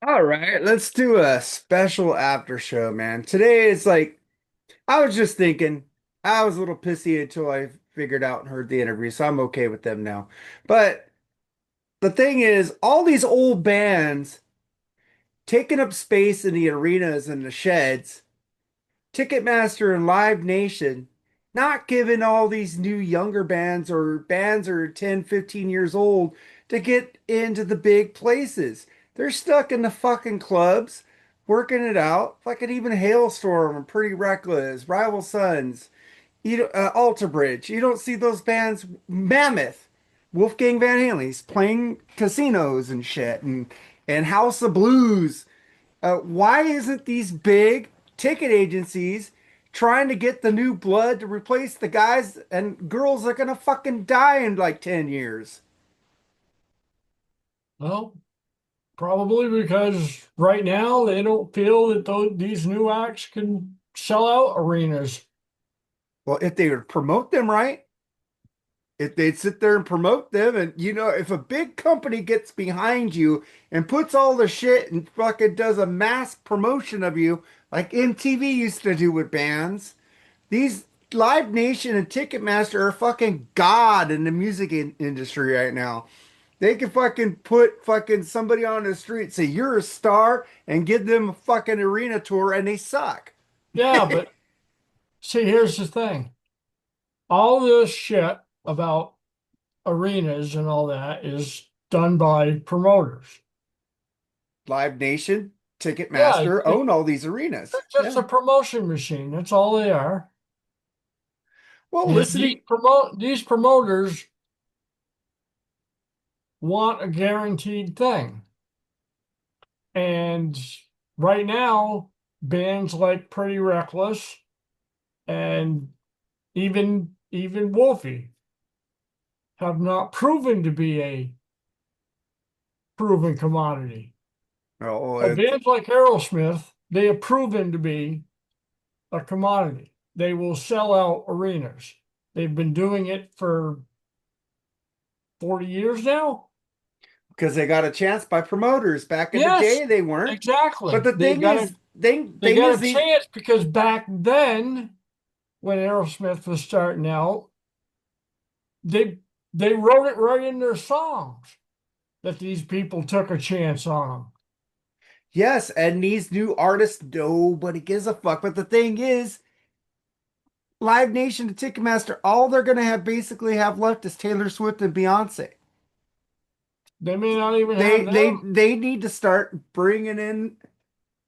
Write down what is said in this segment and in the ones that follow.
All right, let's do a special after show, man. Today is like, I was just thinking, I was a little pissy until I figured out and heard the interview, so I'm okay with them now. But the thing is, all these old bands taking up space in the arenas and the sheds, Ticketmaster and Live Nation not giving all these new younger bands that are 10, 15 years old to get into the big places. They're stuck in the fucking clubs, working it out. Fucking even Hailstorm and Pretty Reckless, Rival Sons, Alter Bridge. You don't see those bands. Mammoth, Wolfgang Van Halen's playing casinos and shit, and House of Blues. Why isn't these big ticket agencies trying to get the new blood to replace the guys and girls that are gonna fucking die in like 10 years? Well, probably because right now they don't feel that these new acts can sell out arenas. Well, if they would promote them right, if they'd sit there and promote them, and if a big company gets behind you and puts all the shit and fucking does a mass promotion of you, like MTV used to do with bands, these Live Nation and Ticketmaster are fucking god in the music industry right now. They can fucking put fucking somebody on the street, say you're a star, and give them a fucking arena tour, and they suck. Yeah, but see, here's the thing. All this shit about arenas and all that is done by promoters. Live Nation, Yeah, Ticketmaster own all these arenas. it's just Yeah. a promotion machine. That's all they are. Well, And listening, these promoters want a guaranteed thing. And right now, bands like Pretty Reckless and even Wolfie have not proven to be a proven commodity. oh, But bands like Aerosmith, they have proven to be a commodity. They will sell out arenas. They've been doing it for 40 years now. because they got a chance by promoters. Back in the Yes, day, they weren't. But exactly. the thing is, thing They thing got is a the chance because back then, when Aerosmith was starting out, they they wrote it right in their songs that these people took a chance on them. yes, and these new artists, nobody gives a fuck. But the thing is, Live Nation and Ticketmaster, all they're gonna have basically have left is Taylor Swift and Beyonce. They may not even They have they them they need to start bringing in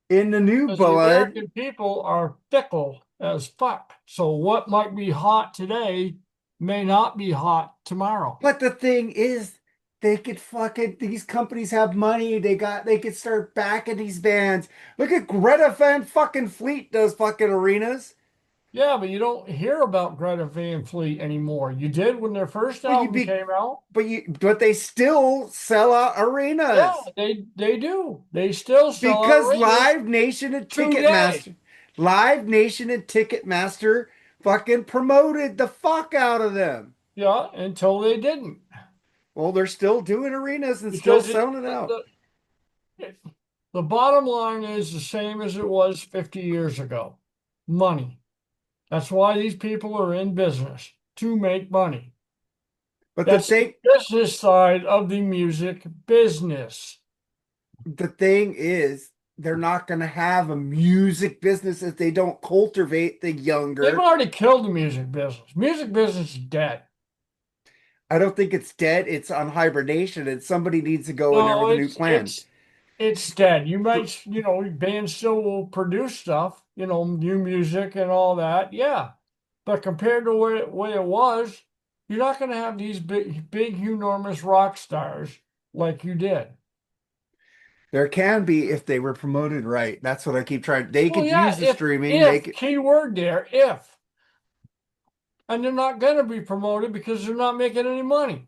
the new because the blood. American people are fickle as fuck. So what might be hot today may not be hot tomorrow. But the thing is, they could fucking these companies have money. They could start backing these bands. Look at Greta Van fucking Fleet does fucking arenas. Yeah, but you don't hear about Greta Van Fleet anymore. You did when their first But you album be came out. but they still sell out Yeah, arenas they do. They still sell out because arenas today. Live Nation and Ticketmaster fucking promoted the fuck out of them. Yeah, until they didn't. Well, they're still doing arenas and still Because selling it out. the bottom line is the same as it was 50 years ago. Money. That's why these people are in business, to make money. But That's the business side of the music business. the thing is, they're not going to have a music business if they don't cultivate the They've younger. already killed the music business. Music business is dead. I don't think it's dead. It's on hibernation, and somebody needs to go in there No, with a new plan. it's dead. You might, bands still will produce stuff, new music and all that. Yeah. But compared to way it was, you're not going to have these big, enormous rock stars like you did. There can be if they were promoted right. That's what I keep trying. They Well, could yeah, use the streaming, make it. key word there, if. And they're not going to be promoted because they're not making any money.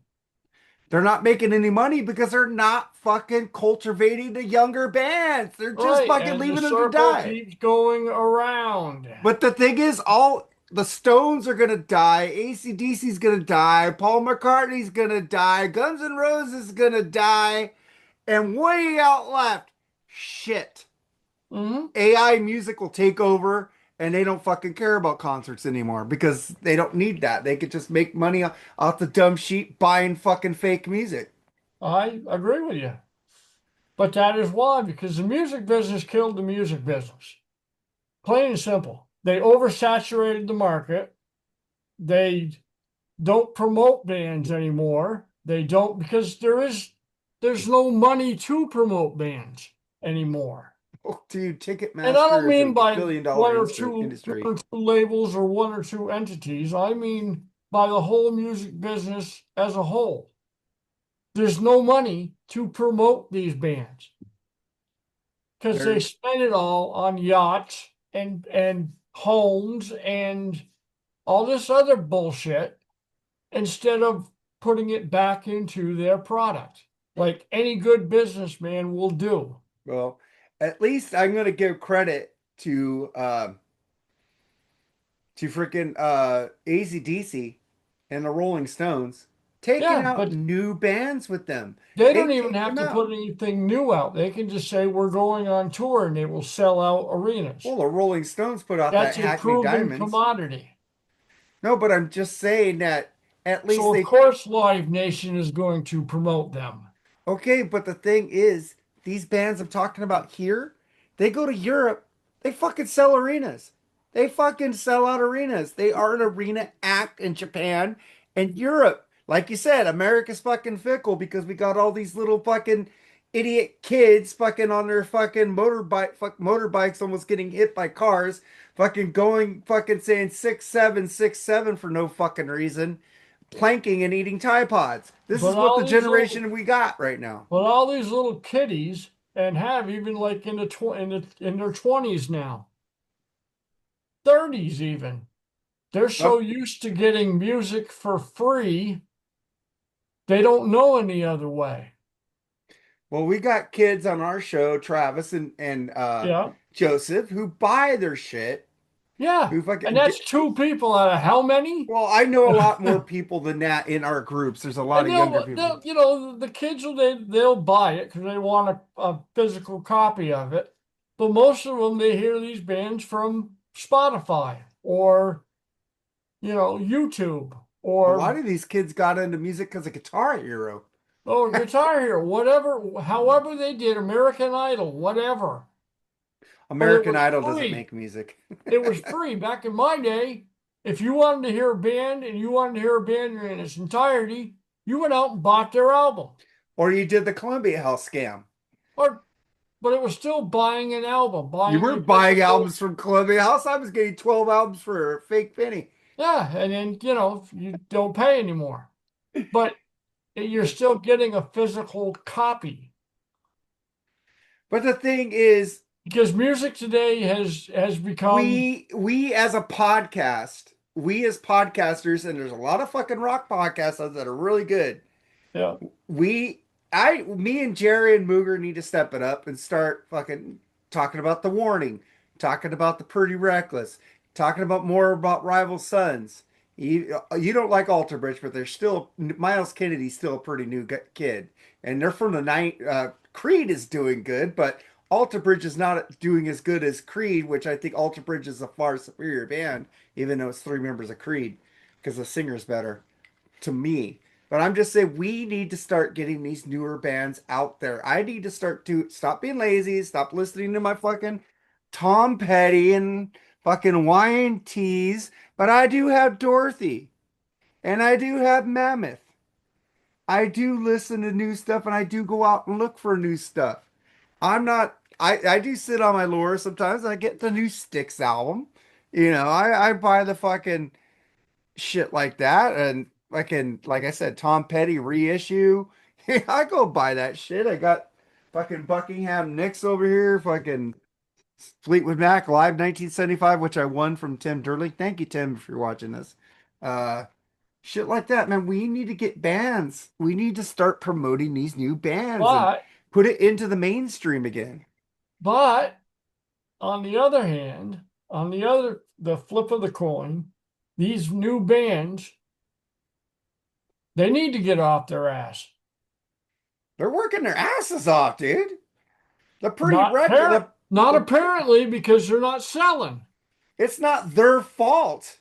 They're not making any money because they're not fucking cultivating the younger bands. They're just Right. fucking And the leaving them to circle die. keeps going around. But the thing is, all the Stones are gonna die, AC/DC's gonna die, Paul McCartney's gonna die, Guns N' Roses is gonna die, and what do you got left? shit. Hmm. AI music will take over and they don't fucking care about concerts anymore because they don't need that. They could just make money off the dumb sheet buying fucking fake music. I agree with you. But that is why, because the music business killed the music business. Plain and simple. They oversaturated the market. They don't promote bands anymore. They don't because there's no money to promote bands anymore. Oh, dude, And I don't Ticketmaster is a mean by billion dollar industry. one or two labels or one or two entities. I mean by the whole music business as a whole. There's no money to promote these bands because they There's, spend it all on yachts and homes and all this other bullshit instead of putting it back into their product, like any good businessman will do. well, at least I'm gonna give credit to freaking AC/DC and the Rolling Stones taking Yeah, out but new bands with them. they They don't even take have them to out. put anything new out. They can just say we're going on tour and they will sell out arenas. Well, the Rolling Stones put out that That's a Hackney proven Diamonds. commodity. No, but I'm just saying that at least So of they course Live Nation is going to promote them. okay, but the thing is, these bands I'm talking about here, they go to Europe, they fucking sell arenas. They fucking sell out arenas. They are an arena act in Japan and Europe. Like you said, America's fucking fickle because we got all these little fucking idiot kids fucking on their fucking motorbikes almost getting hit by cars, fucking going fucking saying 6'7", 6'7" for no fucking reason planking and eating Tide Pods. This is But what the all these little generation we got right now. but all these little kiddies and have even like in their 20s now, 30s even. They're so Oh, used to getting music for free, they don't know any other way. well, we got kids on our show, Travis and Yeah. Joseph, who buy their shit, Yeah. who And fucking that's get. two people out of how many? Well, I know a lot more people than that in our groups. There's a lot And of younger people. the kids they'll buy it because they want a physical copy of it. But most of them they hear these bands from Spotify or YouTube A lot or of these kids got into music because of Guitar Hero. Guitar Hero, whatever, however they did, American Idol, whatever. But it American was Idol doesn't free. make music. It was free back in my day. If you wanted to hear a band and you wanted to hear a band in its entirety, you went out and bought their album. Or you did the Columbia House scam. Or but it was still buying an album, You buying a weren't buying physical. albums from Columbia House. I was getting 12 albums for a fake penny. Yeah, and then you don't pay anymore. But you're still getting a physical copy. But the thing is, Because music today has become. we as a podcast, we as podcasters, and there's a lot of fucking rock podcasts that are really good. Yeah. We me and Jerry and Mooger need to step it up and start fucking talking about the warning, talking about the Pretty Reckless, talking about more about Rival Sons. You don't like Alter Bridge, but they're still Miles Kennedy's still a pretty new kid, and they're from the night. Creed is doing good, but Alter Bridge is not doing as good as Creed, which I think Alter Bridge is a far superior band, even though it's three members of Creed, because the singer's better to me. But I'm just saying we need to start getting these newer bands out there. I need to start to stop being lazy, stop listening to my fucking Tom Petty and fucking Y&Ts. But I do have Dorothy and I do have Mammoth. I do listen to new stuff and I do go out and look for new stuff. I do sit on my lure sometimes. I get the new Styx album. I buy the fucking shit like that. And like I said, Tom Petty reissue. I go buy that shit. I got fucking Buckingham Nicks over here, fucking Fleetwood Mac Live 1975, which I won from Tim Durley. Thank you, Tim, if you're watching this. Uh, Shit like that, man. We need to get bands. We need to start promoting these new bands and But put it into the mainstream again. but on the other hand, the flip of the coin, these new bands, they need to get off their ass. They're working their asses off, dude. The pretty record. Not The apparently because they're not selling. It's not their fault.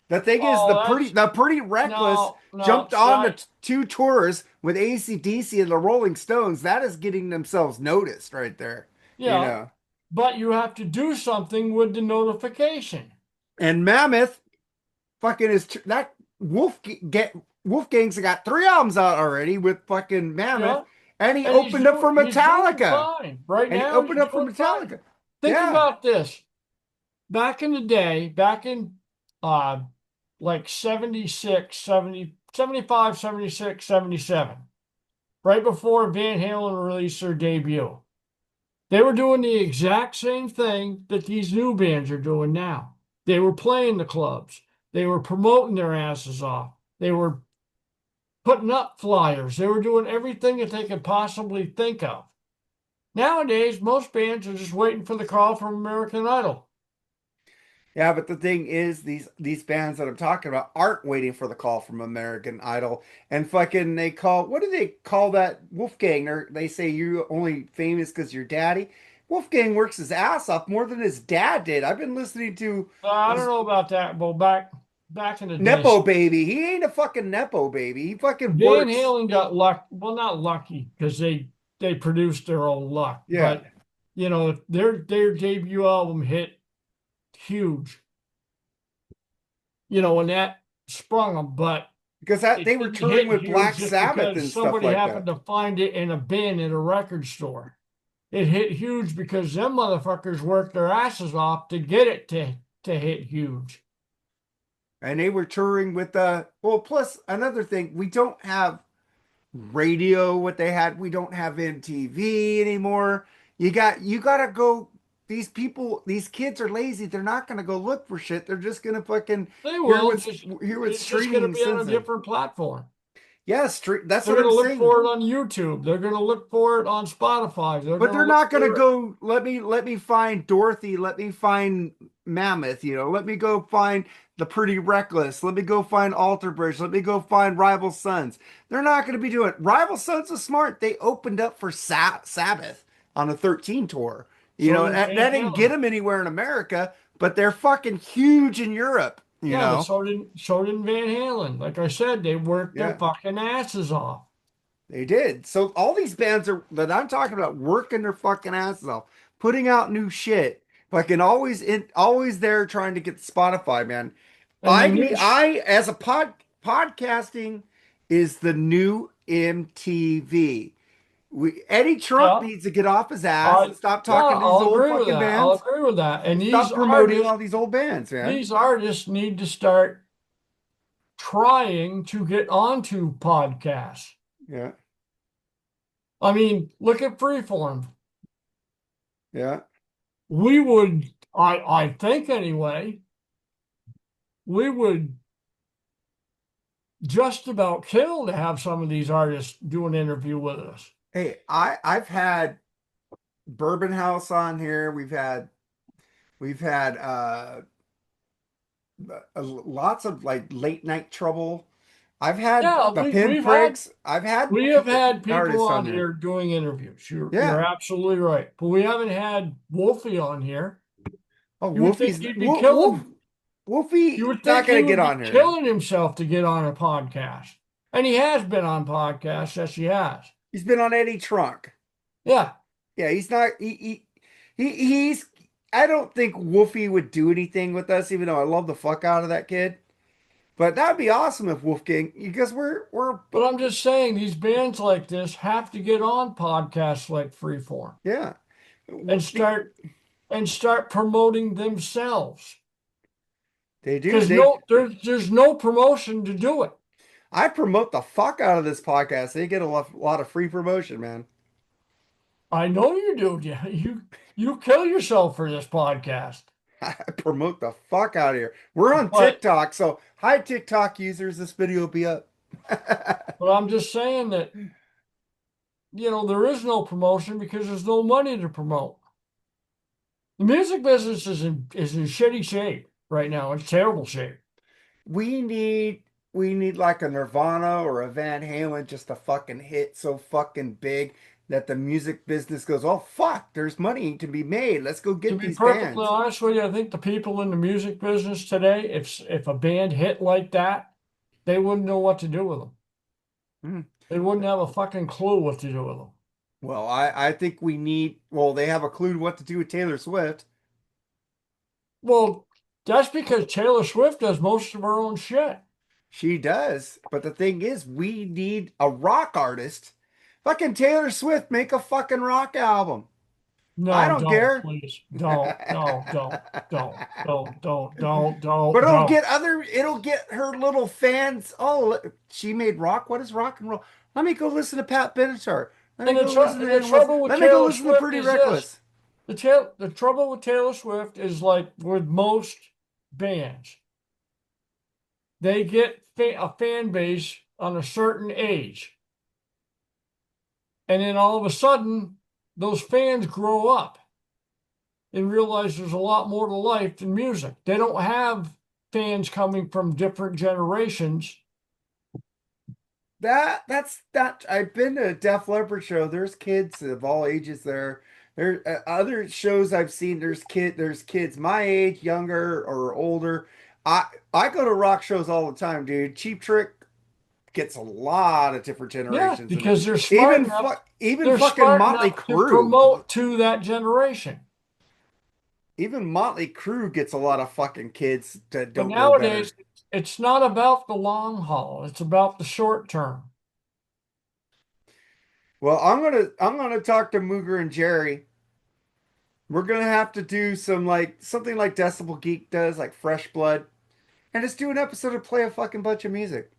The thing is, Oh, that's the pretty reckless no, jumped on the Scott. two tours with AC/DC and the Rolling Stones. That is getting themselves noticed right there, you Yeah, know. but you have to do something with the notification. And Mammoth fucking is that Wolfgang's got 3 albums out already with fucking Mammoth, Yeah, and he and opened up for he's doing Metallica, fine. Right and he now, opened he's up for doing fine. Metallica. Think Yeah, about this. Back in the day, back in uh like 76, 70, 75, 76, 77, right before Van Halen released their debut. They were doing the exact same thing that these new bands are doing now. They were playing the clubs. They were promoting their asses off. They were putting up flyers. They were doing everything that they could possibly think of. Nowadays, most bands are just waiting for the call from American Idol. yeah, but the thing is, these bands that I'm talking about aren't waiting for the call from American Idol, and fucking they call what do they call that Wolfgang? They say you're only famous because your daddy. Wolfgang works his ass off more than his dad did. I've been listening to I don't those know about that, but back in the day, Nepo baby. He ain't a fucking Nepo baby. He fucking Van works. Halen got luck. Well, not lucky because they produced their own luck, Yeah, but their debut album hit huge. When that sprung them, but because it they were didn't touring hit with Black huge just Sabbath because and stuff somebody like happened that. to find it in a bin at a record store. It hit huge because them motherfuckers worked their asses off to get it to hit huge. And they were touring with well, plus another thing, we don't have radio what they had. We don't have MTV anymore. You gotta go. These kids are lazy. They're not gonna go look for shit. They're just gonna fucking They hear will what's just hear what it's just going to streaming be on sends a them. different platform. Yeah, street. That's They're what going I'm to look saying. for it on YouTube. They're going to look for it on Spotify. They're But going to they're look not gonna for it. go. Let me find Dorothy. Let me find Mammoth. Let me go find the Pretty Reckless. Let me go find Alter Bridge. Let me go find Rival Sons. They're not gonna be doing it. Rival Sons is smart. They opened up for Sabbath on the 13 tour. So did Van That didn't get Halen. them anywhere in America, but they're fucking huge in Europe. Yeah, but so did Van Halen. Like I said, they worked their Yeah. fucking asses off. They did. So all these bands are that I'm talking about working their fucking asses off, putting out new shit, fucking always there trying to get Spotify, man. And the new I as a podcasting is the new MTV. Eddie Trunk yeah, needs to get off his ass I and stop yeah, talking to these I'll old agree with fucking that. I'll bands agree with that. and And stop promoting all these old bands, man. these artists need to start trying to get onto podcasts. Yeah, I mean, look at Freeform. yeah. We would, I think anyway, we would just about kill to have some of these artists do an interview with us. Hey, I've had Bourbon House on here. We've had lots of like late night trouble. I've had Yeah, the we've had pinpricks. I've had we have had people artists on on here. here doing interviews. You're Yeah. absolutely right. But we haven't had Wolfie on here. Oh, You would think Wolfie's he'd be Wolf killing you Wolfie would not think he gonna would get be on here. killing himself to get on a podcast. And he has been on podcasts, yes, he has. He's been on Eddie Trunk. Yeah. Yeah, he's not. He's. I don't think Wolfie would do anything with us, even though I love the fuck out of that kid. But that'd be awesome if Wolfgang, because we're But I'm just saying these bands like this have to get on podcasts like Freeform yeah. and The- start promoting themselves. They do. Because there's no promotion to do it. I promote the fuck out of this podcast. They get a lot of free promotion, man. I know you do. Yeah, you kill yourself for this podcast. I promote the fuck out of here. We're on But TikTok, so hi TikTok users. This video will be up. but I'm just saying that there is no promotion because there's no money to promote. The music business is in shitty shape right now. It's terrible shape. We need we need like a Nirvana or a Van Halen just to fucking hit so fucking big that the music business goes, oh fuck, there's money to be made. Let's go To get be these perfectly bands. honest with you, I think the people in the music business today, if a band hit like that, they wouldn't know what to do with them. Hmm. They wouldn't have a fucking clue what to do with them. Well, I think we need, well, they have a clue what to do with Taylor Swift. Well, that's because Taylor Swift does most of her own shit. She does. But the thing is, we need a rock artist. Fucking Taylor Swift, make a fucking rock album. I No, don't don't, care. please. Don't, no, But don't. it'll get her little fans. Oh, she made rock. What is rock and roll? Let me go listen to Pat Benatar. Let me And go listen to the Animals. trouble with Let me go Taylor listen to Swift Pretty is this. Reckless. The trouble with Taylor Swift is like with most bands, they get a fan base on a certain age. And then all of a sudden, those fans grow up and realize there's a lot more to life than music. They don't have fans coming from different generations. That's that. I've been to a Def Leppard show. There's kids of all ages there. There other shows I've seen. There's kids my age, younger or older. I go to rock shows all the time, dude. Cheap Trick gets a lot of different Yeah, generations in there. because they're smart enough. Even They're fucking smart Motley enough to Crue. promote to that generation. Even Motley Crue gets a lot of fucking kids that But don't know better. nowadays, it's not about the long haul. It's about the short term. Well, I'm gonna talk to Mooger and Jerry. We're gonna have to do something like Decibel Geek does, like Fresh Blood, and just do an episode of play a fucking bunch of music.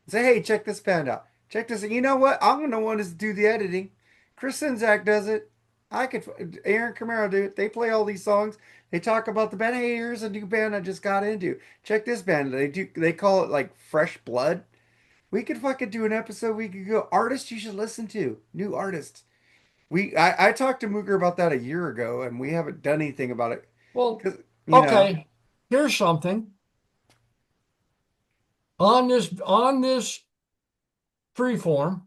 Say, hey, check this band out. Check this. You know what? I'm gonna want to do the editing. Chris Czynszak does it. I could. Aaron Camaro do it. They play all these songs. They talk about the band. Hey, here's a new band I just got into. Check this band. They do. They call it like Fresh Blood. We could fucking do an episode. We could go artists you should listen to. New artists. I talked to Mooker about that a year ago, and we haven't done anything about it Well, because you know. okay, here's something. On this freeform,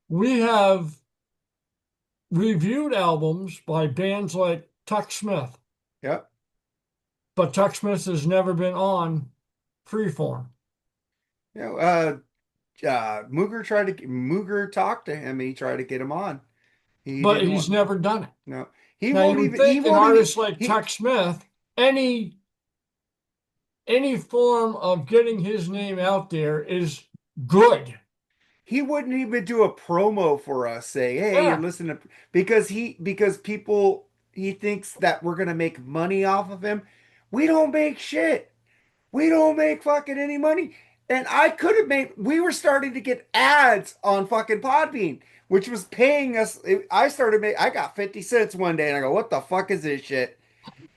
we have reviewed albums by bands like Tuck Smith, Yep. but Tuck Smith has never been on freeform. You know, Mooger talked to him. He tried to get him on. He But didn't he's want. never done it. No, Now you would he think an won't even, artist like he, Tuck Smith, any form of getting his name out there is good. he wouldn't even do a promo for us saying, hey, you're Yeah. listening to, because people, he thinks that we're going to make money off of him. We don't make shit. We don't make fucking any money. And I could have made, we were starting to get ads on fucking Podbean, which was paying us. I got 50 cents one day and I go, what the fuck is this shit?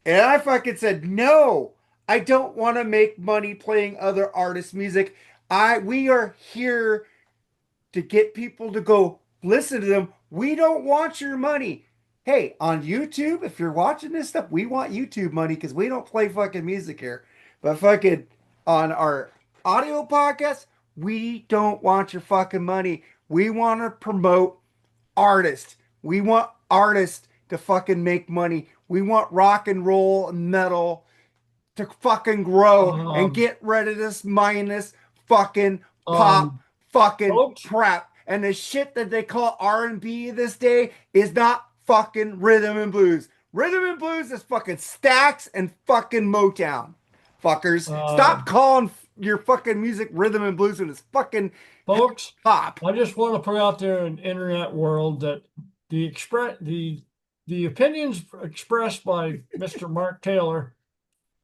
And I fucking said, no, I don't want to make money playing other artists' music. We are here to get people to go listen to them. We don't want your money. Hey, on YouTube, if you're watching this stuff, we want YouTube money because we don't play fucking music here. But fucking on our audio podcast, we don't want your fucking money. We want to promote artists. We want artists to fucking make money. We want rock and roll and metal to fucking grow and Um, get rid of this mindless fucking pop um, fucking folks, crap. And the shit that they call R&B this day is not fucking rhythm and blues. Rhythm and blues is fucking Stax and fucking Motown. Fuckers. uh, Stop calling your fucking music rhythm and blues when it's fucking folks, pop. I just want to put out there in the internet world that the opinions expressed by Mr. Mark Taylor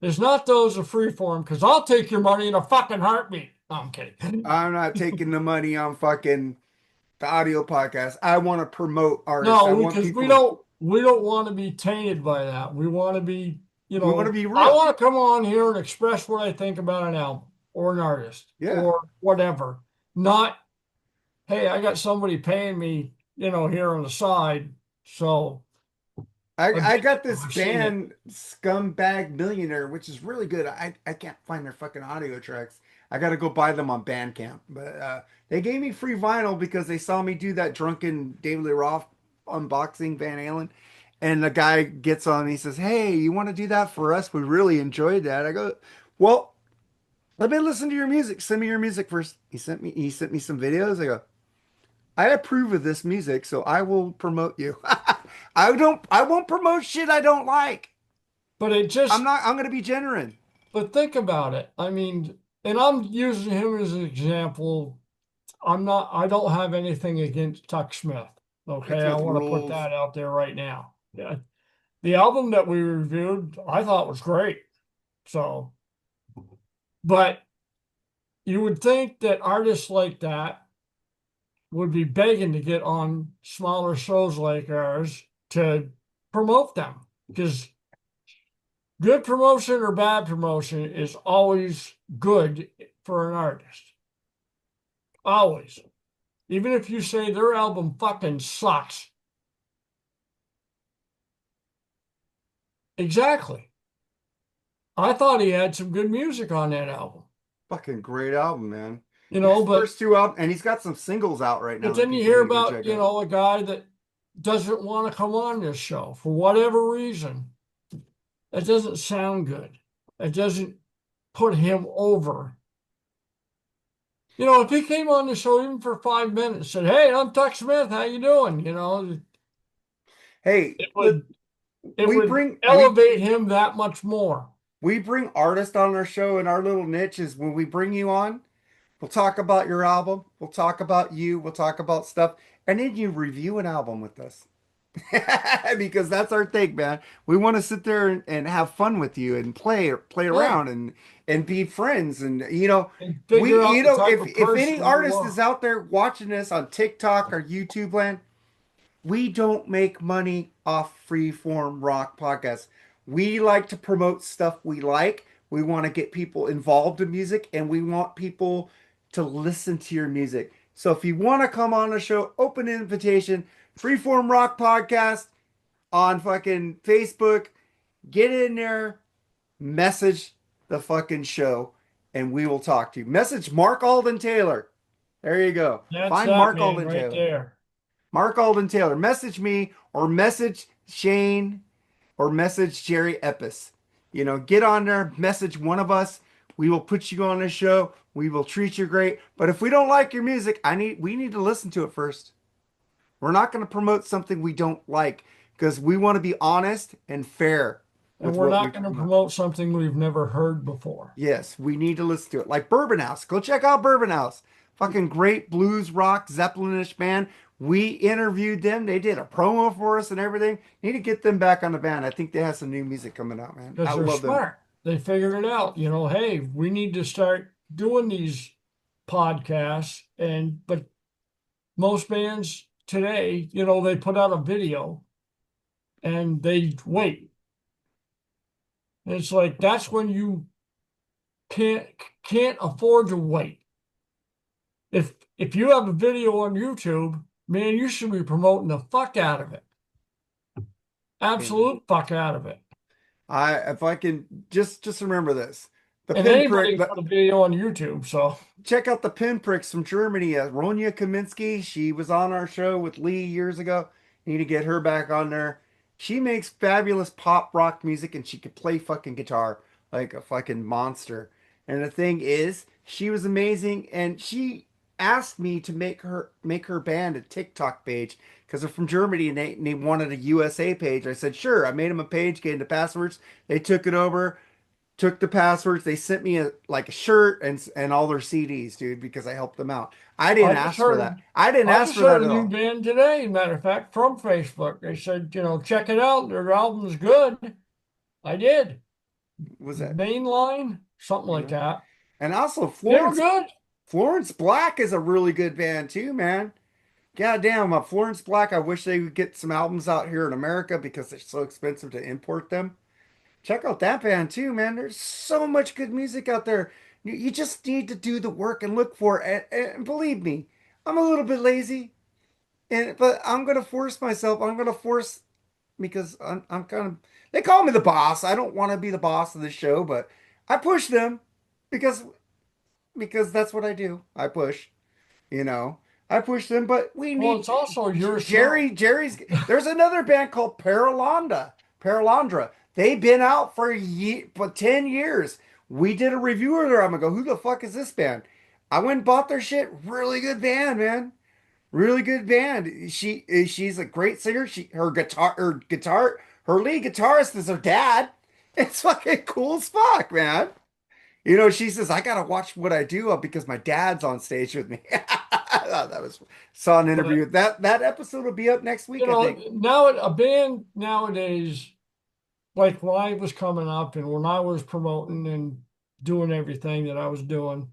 is not those of freeform because I'll take your money in a fucking heartbeat. No, I'm kidding. I'm not taking the money on fucking the audio podcast. I want to promote artists. I No, want because people to, we don't want to be tainted by that. We want to be, we want to be I real. want to come on here and express what I think about an album or an artist Yeah. or whatever. Not, hey, I got somebody paying me, here on the side. So I again, got this I've seen it. band Scumbag Millionaire, which is really good. I can't find their fucking audio tracks. I got to go buy them on Bandcamp. But They gave me free vinyl because they saw me do that drunken David Lee Roth unboxing Van Halen. And the guy gets on me, he says, "Hey, you want to do that for us? We really enjoyed that." I go, "Well, let me listen to your music. Send me your music first." He sent me some videos. I go, "I approve of this music, so I will promote you." I won't promote shit I don't like. But it just, I'm gonna be genuine. but think about it. I mean, and I'm using him as an example. I don't have anything against Tuck Smith. Okay. Tuck I Smith want to put rules. that out there right now. Yeah. The album that we reviewed, I thought was great. So, but you would think that artists like that would be begging to get on smaller shows like ours to promote them because good promotion or bad promotion is always good for an artist. Always. Even if you say their album fucking sucks. Exactly. I thought he had some good music on that album. Fucking great album, man. You His know, but first two albums, and he's got some singles out right now but that then you people hear need to go about, check out. a guy that doesn't want to come on this show for whatever reason. It doesn't sound good. It doesn't put him over. If he came on the show even for 5 minutes, said, "Hey, I'm Tuck Smith. How you doing?" Hey, It would it we would bring elevate him that much more. we bring artists on our show, and our little niche is when we bring you on, we'll talk about your album, we'll talk about you, we'll talk about stuff, and then you review an album with us. Because that's our thing, man. We want to sit there and have fun with you and play Yeah, around and be friends. And and we figure out the type of if any person you artist is are. out there watching this on TikTok or YouTube land, we don't make money off free form rock podcasts. We like to promote stuff we like. We want to get people involved in music, and we want people to listen to your music. So if you want to come on the show, open invitation, Freeform Rock Podcast on fucking Facebook. Get in there, message the fucking show, and we will talk to you. Message Mark Alden Taylor. There you go. That's Find that Mark man Alden right Taylor. there. Mark Alden Taylor. Message me or message Shane or message Jerry Epis. Get on there, message one of us. We will put you on the show. We will treat you great. But if we don't like your music, we need to listen to it first. We're not going to promote something we don't like because we want to be honest and fair And with we're what we not going to promote. promote something we've never heard before. Yes, we need to listen to it. Like Bourbon House. Go check out Bourbon House. Fucking great blues rock Zeppelinish band. We interviewed them. They did a promo for us and everything. Need to get them back on the band. I think they have some new music coming out, man. I Because they're love them. smart. They figured it out. Hey, we need to start doing these podcasts. But most bands today, they put out a video and they wait. And it's like that's when you can't can't afford to wait. If you have a video on YouTube, man, you should be promoting the fuck out of it. Amen. Absolute fuck out of it. If I can just remember this. The And pinprick, anybody can put a video on YouTube. So check out the pinpricks from Germany. Ronya Kaminsky, she was on our show with Lee years ago. Need to get her back on there. She makes fabulous pop rock music and she could play fucking guitar like a fucking monster. And the thing is, she was amazing and she asked me to make her band a TikTok page because they're from Germany and they wanted a USA page. I said, sure. I made them a page, gave them the passwords. They took it over, took the passwords. They sent me a shirt and all their CDs, dude, because I helped them out. I I didn't just ask for that. heard I didn't I ask just for that heard a at new all. band today, matter of fact, from Facebook. They said, check it out. Their album's good. I did. Was that, Mainline, something like that. And also They were Florence good. Florence Black is a really good band too, man. God damn, Florence Black. I wish they would get some albums out here in America because they're so expensive to import them. Check out that band too, man. There's so much good music out there. You just need to do the work and look for it. And believe me, I'm a little bit lazy. But I'm gonna force myself. I'm gonna force because I'm kind of. They call me the boss. I don't want to be the boss of the show, but I push them because because that's what I do. I push. you know. I push them, but we Well, need it's also yourself. There's another band called Paralandra. They've been out for 10 years. We did a review of their album. I go, who the fuck is this band? I went and bought their shit. Really good band, man. Really good band. She's a great singer. Her lead guitarist is her dad. It's fucking cool as fuck, man. She says, I gotta watch what I do because my dad's on stage with me. I thought that was saw an But interview. That episode will be up next week, I think. now a band nowadays, like Live was coming up, and when I was promoting and doing everything that I was doing,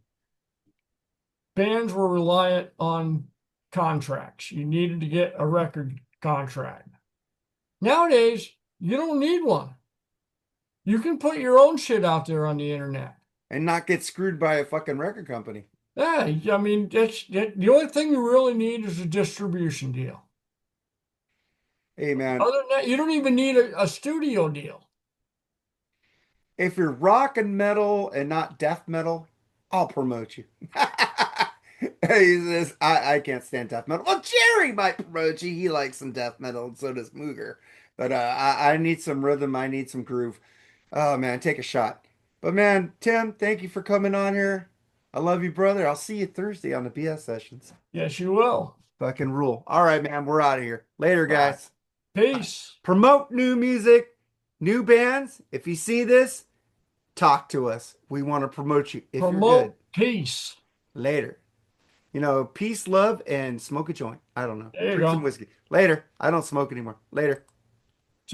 bands were reliant on contracts. You needed to get a record contract. Nowadays, you don't need one. You can put your own shit out there on the internet. And not get screwed by a fucking record company. Yeah, I mean, the only thing you really need is a distribution deal. Hey man, Other than that, you don't even need a studio deal. if you're rock and metal and not death metal, I'll promote you. He says, I can't stand death metal. Well, Jerry might promote you. He likes some death metal, and so does Mooger. But I need some rhythm. I need some groove. Oh man, take a shot. But man, Tim, thank you for coming on here. I love you, brother. I'll see you Thursday on the BS sessions. Yes, you will. Fucking rule. All right, man, we're out of here. Later, All right. guys. Peace. Promote new music, new bands. If you see this, talk to us. We want to promote you if you're good. Promote peace. Later. Peace, love, and smoke a joint. I don't know. There you Drink some go. whiskey. Later. I don't smoke anymore. Later.